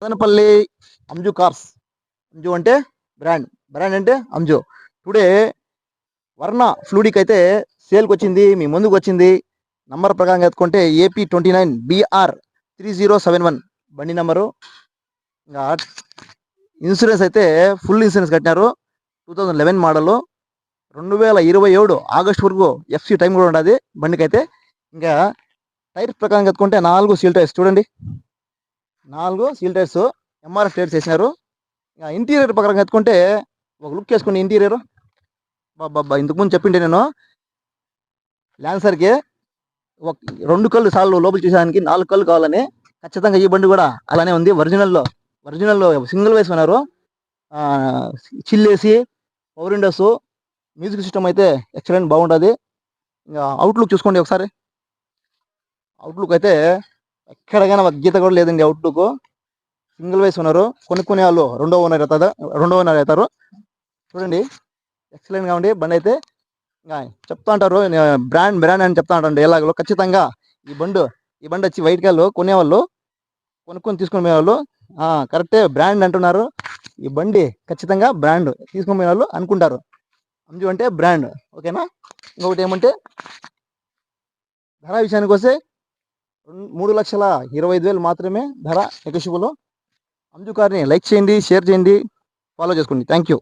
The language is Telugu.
మదనపల్లి అంజు కార్స్. అంజు అంటే బ్రాండ్, బ్రాండ్ అంటే అంజు. టుడే వర్ణ ఫ్లూడిక్ అయితే సేల్కి వచ్చింది, మీ ముందుకు వచ్చింది. నంబర్ ప్రకారం ఎత్తుకుంటే AP29 BR 3071 బండి నెంబరు. ఇంకా ఇన్సూరెన్స్ అయితే ఫుల్ ఇన్సూరెన్స్ కట్టినారు. 2011 మోడలు, 2027 ఆగస్టు వరకు FC టైం కూడా ఉండదు బండికి అయితే. ఇంకా టైర్ ప్రకారం ఎత్తుకుంటే 4 సీల్ టైర్స్ చూడండి, 4 సీల్ టైర్స్ MRF టైర్స్ వేసినారు. ఇంకా ఇంటీరియర్ ప్రకారం ఎత్తుకుంటే ఒక లుక్ వేసుకోండి. ఇంటీరియర్ బాబా ఇంతకుముందు చెప్పింటే నేను ల్యాన్సర్కి ఒక 2 కళ్ళు సార్లు లోపల చూసేదానికి 4 కళ్ళు కావాలని. ఖచ్చితంగా ఈ బండి కూడా అలానే ఉంది. ఒరిజినల్లో సింగిల్ వేస్ ఉన్నారు. చిల్లేసి పవర్ విండోస్, మ్యూజిక్ సిస్టమ్ అయితే ఎక్సలెంట్ బాగుంటుంది. ఇంకా అవుట్లుక్ చూసుకోండి ఒకసారి. అవుట్లుక్ అయితే ఎక్కడికైనా ఒక గీత కూడా లేదండి. అవుట్లుక్ సింగిల్ వేస్ ఉన్నారు. కొనుక్కునే వాళ్ళు రెండో ఓనర్ అవుతారు. చూడండి ఎక్సలెంట్గా ఉండి బండి అయితే. ఇంకా చెప్తా అంటారు బ్రాండ్ అని చెప్తా ఉంటారు ఎలాగలో. ఖచ్చితంగా ఈ బండి వచ్చి వైట్ కలర్ కొనేవాళ్ళు, కొనుక్కొని తీసుకునే వాళ్ళు కరెక్టే బ్రాండ్ అంటున్నారు. ఈ బండి ఖచ్చితంగా బ్రాండ్, తీసుకునే వాళ్ళు అనుకుంటారు. అంజు అంటే బ్రాండ్, ఓకేనా. ఇంకొకటి ఏమంటే ధర విషయానికి వస్తే 3,25,000 మాత్రమే ధర, నెగోషియబుల్. అంజు కార్ని లైక్ చేయండి, షేర్ చేయండి, ఫాలో చేసుకోండి. Thank you.